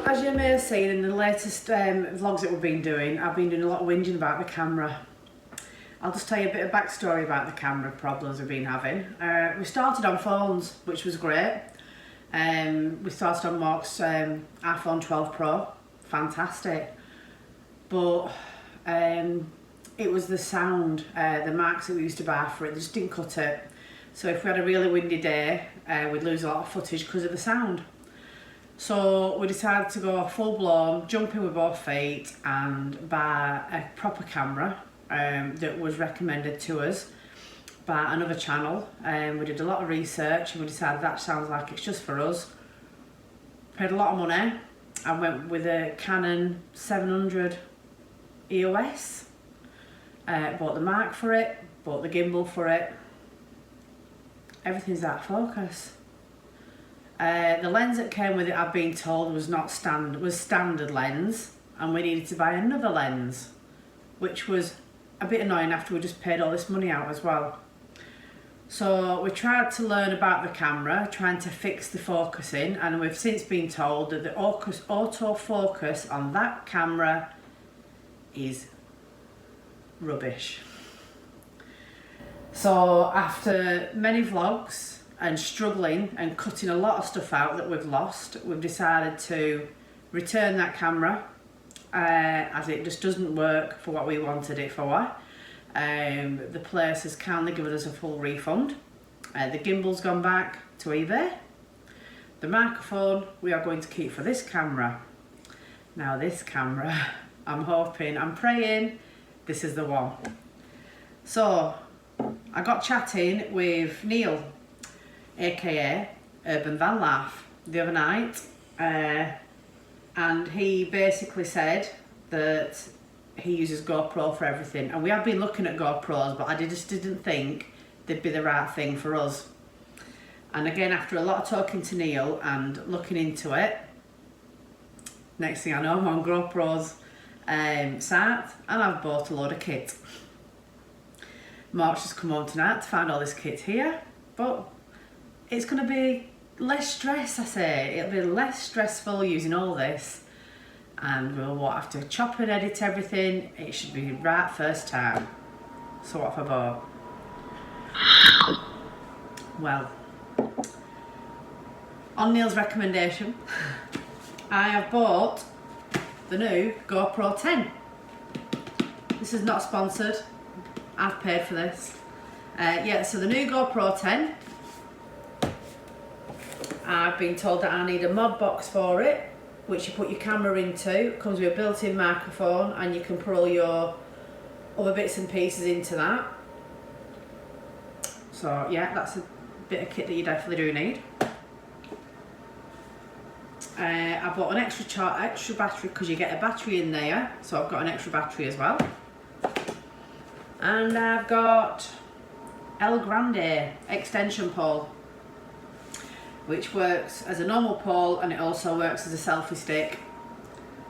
as you may have seen in the latest vlogs that we've been doing, I've been doing a lot of whinging about the camera. I'll just tell you a bit of backstory about the camera problems we've been having. We started on phones, which was great. We started on Mark's iPhone 12 Pro, fantastic. But it was the sound, the marks that we used to buy for it, they just didn't cut it. So if we had a really windy day, we'd lose a lot of footage because of the sound. So we decided to go full blown, jump in with both feet and buy a proper camera that was recommended to us by another channel. We did a lot of research and we decided that sounds like it's just for us. Paid a lot of money. I went with a Canon 700 EOS. Bought the mic for it, bought the gimbal for it. Everything's out of focus. The lens that came with it, I've been told, was standard lens, and we needed to buy another lens, which was a bit annoying after we just paid all this money out as well. So we tried to learn about the camera, trying to fix the focusing, and we've since been told that the autofocus on that camera is rubbish. So after many vlogs and struggling and cutting a lot of stuff out that we've lost, we've decided to return that camera as it just doesn't work for what we wanted it for. The place has kindly given us a full refund. The gimbal's gone back to eBay. The microphone we are going to keep for this camera. Now this camera, I'm praying this is the one. So I got chatting with Neil, aka Urban Van Life, the other night, and he basically said that he uses GoPro for everything, and we have been looking at GoPros, but I just didn't think they'd be the right thing for us. And again, after a lot of talking to Neil and looking into it, next thing I know, I'm on GoPro's site and I've bought a load of kit. Mark's just come home tonight to find all this kit here, but it's going to be less stress, I say. It'll be less stressful using all this, and we'll won't have to chop and edit everything. It should be right first time. So what have I bought? Well, on Neil's recommendation, I have bought the new GoPro 10. This is not sponsored. I've paid for this. Yeah, so the new GoPro 10. I've been told that I need a mod box for it, which you put your camera into. It comes with a built-in microphone, and you can put all your other bits and pieces into that. So yeah, that's a bit of kit that you definitely do need. I bought an extra battery because you get a battery in there, so I've got an extra battery as well. And I've got El Grande extension pole, which works as a normal pole, and it also works as a selfie stick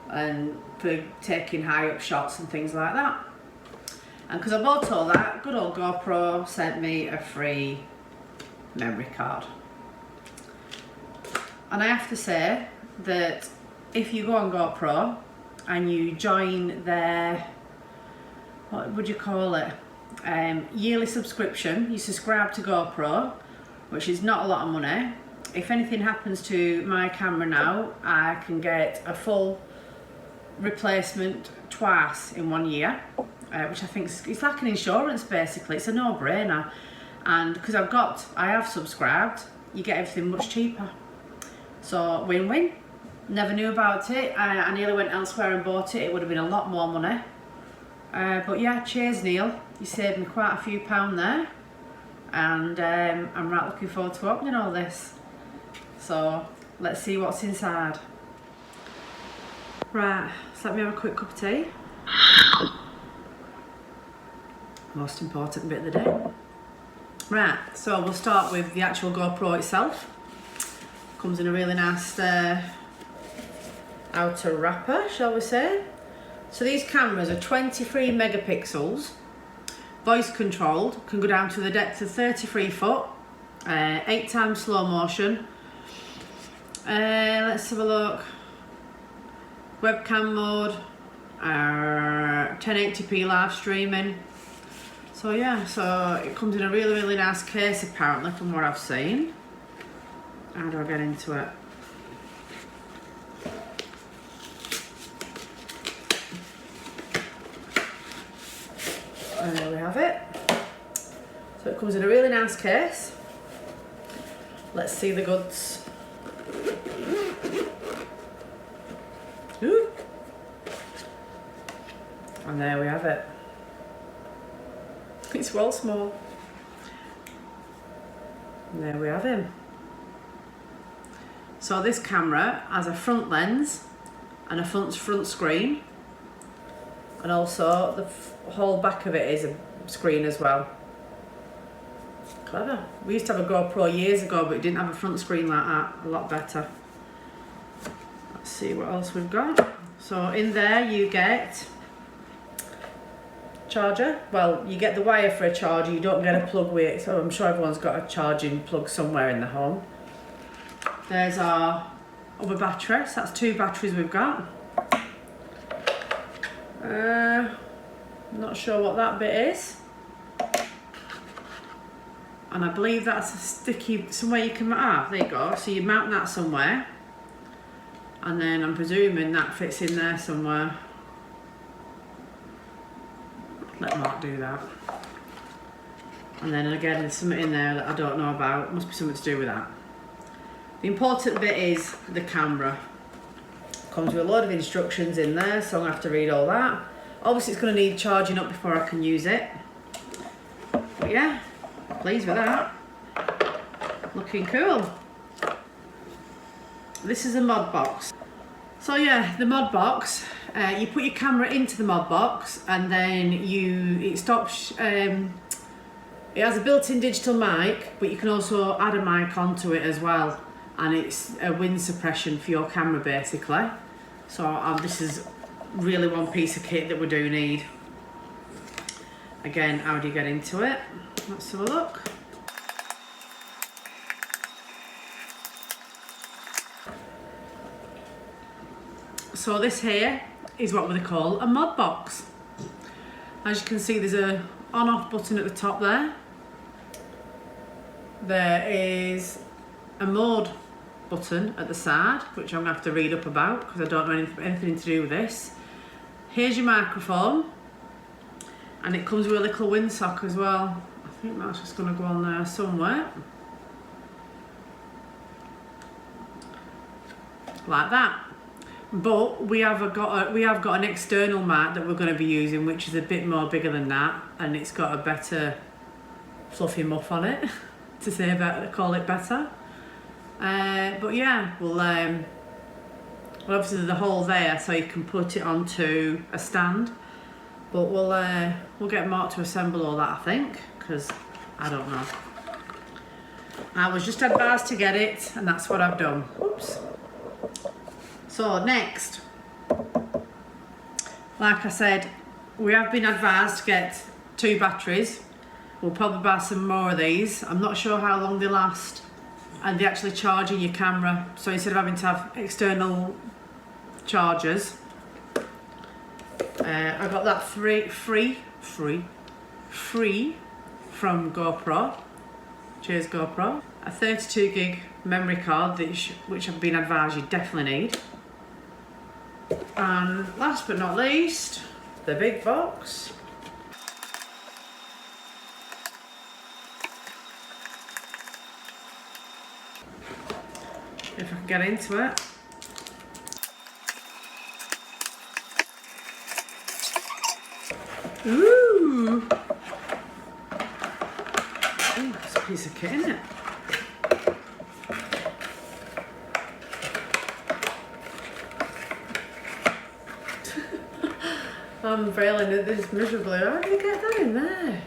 and for taking high up shots and things like that. And because I bought all that, good old GoPro sent me a free memory card. And I have to say that if you go on GoPro and you join their, what would you call it, yearly subscription, you subscribe to GoPro, which is not a lot of money. If anything happens to my camera now, I can get a full replacement twice in 1 year, which I think it's like an insurance basically. It's a no-brainer, and because I have subscribed, you get everything much cheaper. So win-win. Never knew about it. I nearly went elsewhere and bought it. It would have been a lot more money. But yeah, cheers Neil. You saved me quite a few pounds there, and I'm right looking forward to opening all this. So let's see what's inside. Right, so let me have a quick cup of tea. Most important bit of the day. Right, so we'll start with the actual GoPro itself. Comes in a really nice outer wrapper, shall we say. So these cameras are 23 megapixels, voice controlled, can go down to the depth of 33 foot, 8 times slow motion. Let's have a look. webcam mode, 1080p live streaming. So yeah, so it comes in a really nice case apparently from what I've seen. How do I get into it? And there we have it. So it comes in a really nice case. Let's see the goods. Ooh. And there we have it. It's well small. And there we have him. So this camera has a front lens and a front screen, and also the whole back of it is a screen as well. Clever. We used to have a GoPro years ago, but it didn't have a front screen like that. A lot better. Let's see what else we've got. So in there you get charger. Well, you get the wire for a charger, you don't get a plug with it, so I'm sure everyone's got a charging plug somewhere in the home. There's our other battery, so that's 2 batteries we've got. Not sure what that bit is. And I believe that's a sticky, somewhere you can, there you go, so you mount that somewhere. And then I'm presuming that fits in there somewhere. Let Mark do that. And then again, there's something in there that I don't know about. Must be something to do with that. The important bit is the camera. Comes with a load of instructions in there, so I'm gonna have to read all that. Obviously it's gonna need charging up before I can use it. But yeah, pleased with that. Looking cool. This is a mod box. So yeah, the mod box, you put your camera into the mod box and then it stops, it has a built-in digital mic, but you can also add a mic onto it as well. And it's a wind suppression for your camera basically. So this is really one piece of kit that we do need. Again, how do you get into it? Let's have a look. So this here is what we call a mod box. As you can see, there's a on-off button at the top there. There is a mode button at the side, which I'm gonna have to read up about because I don't know anything to do with this. Here's your microphone, and it comes with a little windsock as well. I think that's just gonna go on there somewhere. Like that. But we have got an external mic that we're going to be using, which is a bit more bigger than that, and it's got a better fluffy muff on it to say about call it better. But yeah, well obviously there's a hole there so you can put it onto a stand. But we'll get Mark to assemble all that, I think, because I don't know. I was just advised to get it, and that's what I've done. Oops. So next, like I said, we have been advised to get 2 batteries. We'll probably buy some more of these. I'm not sure how long they last, and they actually charge in your camera. So instead of having to have external chargers, I got that free from GoPro. Cheers GoPro. A 32 gig memory card, which I've been advised you definitely need. And last but not least, the big box. If I can get into it. Ooh! Ooh, that's a piece of kit, isn't it? I'm failing at this miserably. How do you get that in there?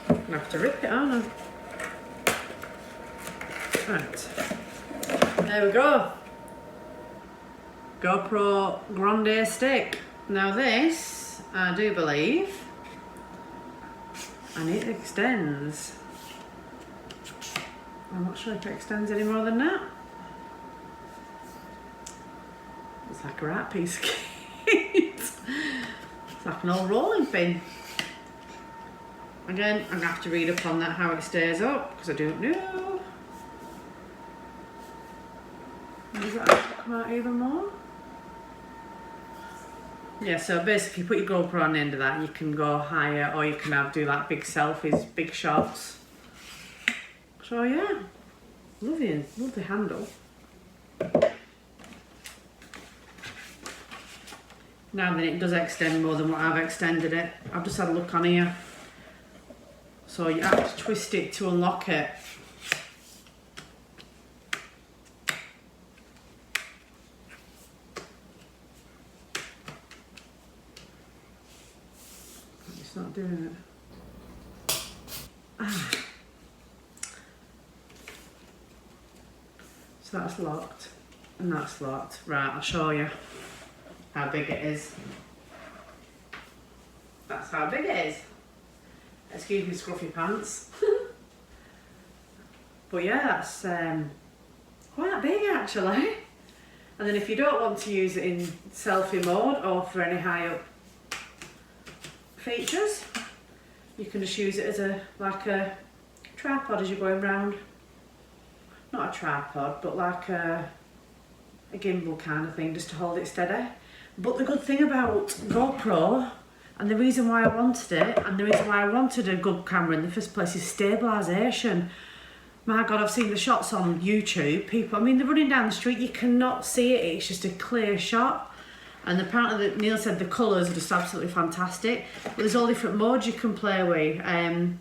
I'm gonna have to rip it, aren't I? Right. There we go. GoPro Grande stick. Now this, I do believe, and it extends. I'm not sure if it extends any more than that. It's like a right piece of kit. It's like an old rolling pin. Again, I'm going to have to read up on that, how it stays up, because I don't know. Does that come out even more? Yeah, so basically put your GoPro on the end of that, you can go higher, or you can do like big selfies, big shots. So yeah, lovely handle. Now then, it does extend more than what I've extended it. I've just had a look on here. So you have to twist it to unlock it. It's not doing it. So that's locked and that's locked. Right, I'll show you how big it is. That's how big it is. Excuse me, scruffy pants. But yeah, that's quite big actually. And then if you don't want to use it in selfie mode or for any high up features, you can just use it as like a tripod as you're going round. Not a tripod, but like a gimbal kind of thing, just to hold it steady. But the good thing about GoPro, and the reason why I wanted it, and the reason why I wanted a good camera in the first place, is stabilisation. My God, I've seen the shots on YouTube. People, I mean, they're running down the street, you cannot see it, it's just a clear shot. And apparently, Neil said the colours are just absolutely fantastic. But there's all different modes you can play with. And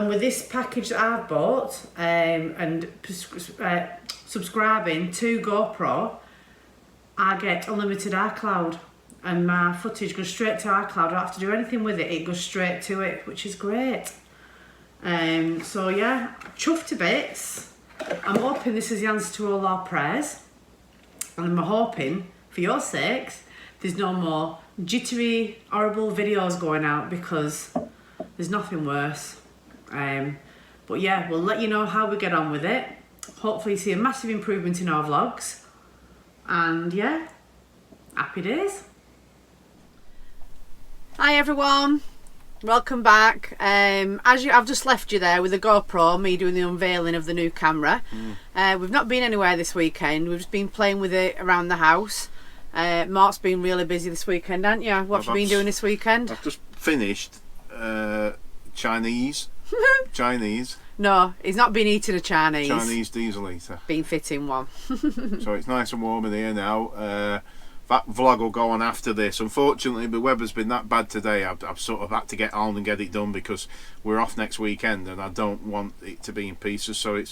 with this package that I've bought, and subscribing to GoPro, I get unlimited iCloud. And my footage goes straight to iCloud. I don't have to do anything with it. It goes straight to it, which is great. So yeah, chuffed to bits. I'm hoping this is the answer to all our prayers. And I'm hoping, for your sakes, there's no more jittery, horrible videos going out, because there's nothing worse. But yeah, we'll let you know how we get on with it. Hopefully see a massive improvement in our vlogs. And yeah, happy days. Hi everyone, welcome back. I've just left you there with the GoPro, me doing the unveiling of the new camera. We've not been anywhere this weekend, we've just been playing with it around the house. Mark's been really busy this weekend, haven't you? What have you been doing this weekend? I've just finished Chinese. No, he's not been eating a Chinese. Chinese diesel eater. Been fitting one. So it's nice and warm in here now. That vlog will go on after this. Unfortunately, the weather's been that bad today. I've sort of had to get on and get it done because we're off next weekend and I don't want it to be in pieces. So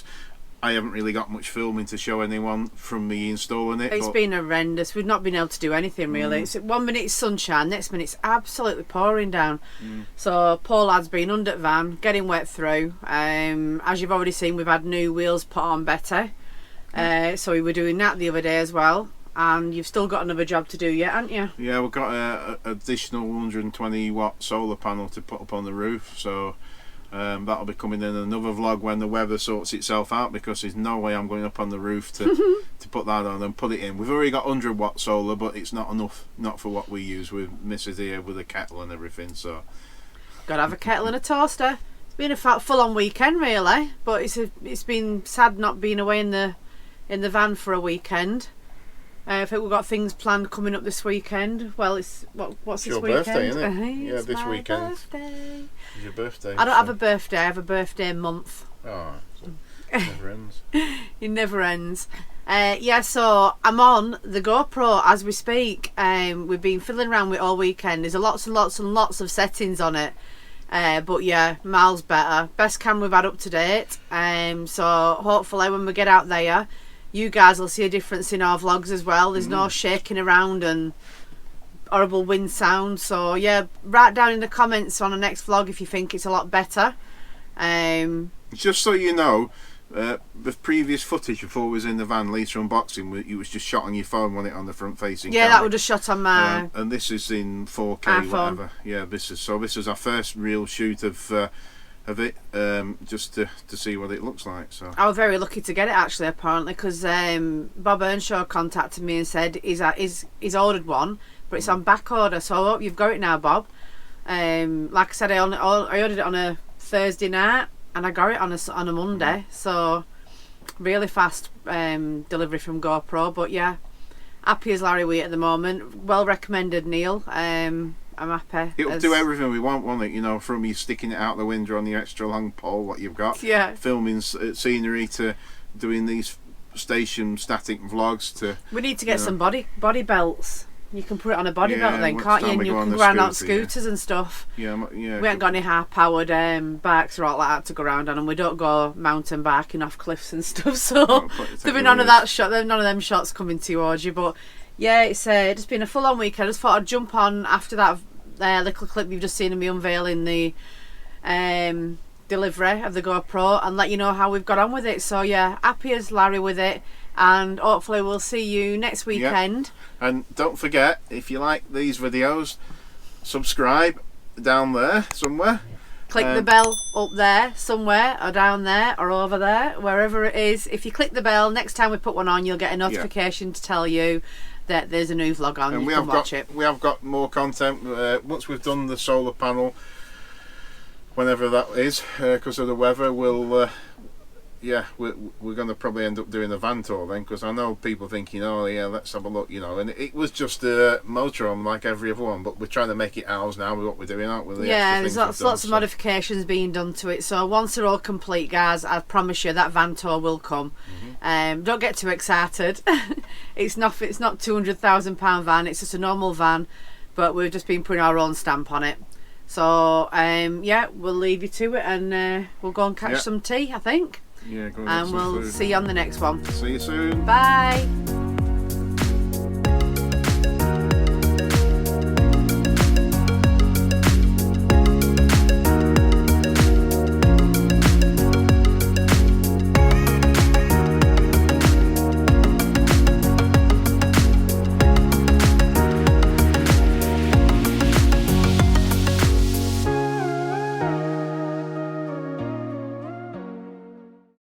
I haven't really got much filming to show anyone from me installing it. It's been horrendous. We've not been able to do anything really. It's 1 minute it's sunshine, next minute it's absolutely pouring down. So poor lad's been under the van, getting wet through. As you've already seen, we've had new wheels put on better. So we were doing that the other day as well. And you've still got another job to do yet, haven't you? Yeah, we've got an additional 120 watt solar panel to put up on the roof, so that'll be coming in another vlog when the weather sorts itself out, because there's no way I'm going up on the roof to put that on and put it in. We've already got 100 watt solar, but it's not enough, not for what we use with Mrs. here with a kettle and everything. So gotta have a kettle and a toaster. It's been a full-on weekend really, but it's been sad not being away in the van for a weekend. I think we've got things planned coming up this weekend. Well, it's what's this weekend? Birthday, isn't it? Yeah, this weekend. Birthday. It's your birthday. I don't have a birthday. I have a birthday month. Oh, so it never ends. It never ends. Yeah, so I'm on the GoPro as we speak. We've been fiddling around with it all weekend. There's lots and lots and lots of settings on it. But yeah, miles better. Best camera we've had up to date. So hopefully when we get out there, you guys will see a difference in our vlogs as well. There's no shaking around and horrible wind sound. So yeah, write down in the comments on the next vlog if you think it's a lot better. Just so you know, the previous footage before we was in the van later unboxing, it was just shot on your phone, wasn't it, on the front facing camera? That would have shot on my and this is in 4K iPhone. whatever. Yeah, this is our first real shoot of of it, just to see what it looks like. So I was very lucky to get it actually, apparently, because Bob Earnshaw contacted me and said he's ordered one, but it's on back order. So I hope you've got it now, Bob. Like I said, I ordered it on a Thursday night and I got it on a Monday. So really fast delivery from GoPro. But yeah, happy as Larry with it at the moment. Well recommended, Neil. I'm happy. It'll do everything we want, won't it? You know, from you sticking it out the window on the extra long pole, what you've got, filming scenery, to doing these station static vlogs. To we need to get some body belts. You can put it on a body belt then, can't you? And you can go go around on scooters and stuff. Yeah. We ain't got any high-powered bikes or all like that to go around on, and we don't go mountain biking off cliffs and stuff. So there'll be none of that shot. None of them shots coming towards you. But yeah, it's just been a full-on week. I just thought I'd jump on after that little clip you've just seen of me unveiling the delivery of the GoPro and let you know how we've got on with it. So yeah, happy as Larry with it, and hopefully we'll see you next weekend. Yeah. And don't forget, if you like these videos, subscribe down there somewhere. Click the bell up there somewhere, or down there, or over there, wherever it is. If you click the bell, next time we put one on, you'll get a notification to tell you that there's a new vlog on. And you can watch it. We have got more content once we've done the solar panel, whenever that is, because of the weather. We'll we're going to probably end up doing a van tour then, because I know people thinking, oh yeah, let's have a look, you know, and it was just a motorhome like every other one, but we're trying to make it ours now with what we're doing, aren't we? There's lots of modifications being done to it, so once they're all complete, guys, I promise you that van tour will come. Don't get too excited. it's not £200,000 van, it's just a normal van, but we've just been putting our own stamp on it. So yeah, we'll leave you to it, and we'll go and catch some tea, I think. Yeah, go and we'll see you on the next one. See you soon. Bye.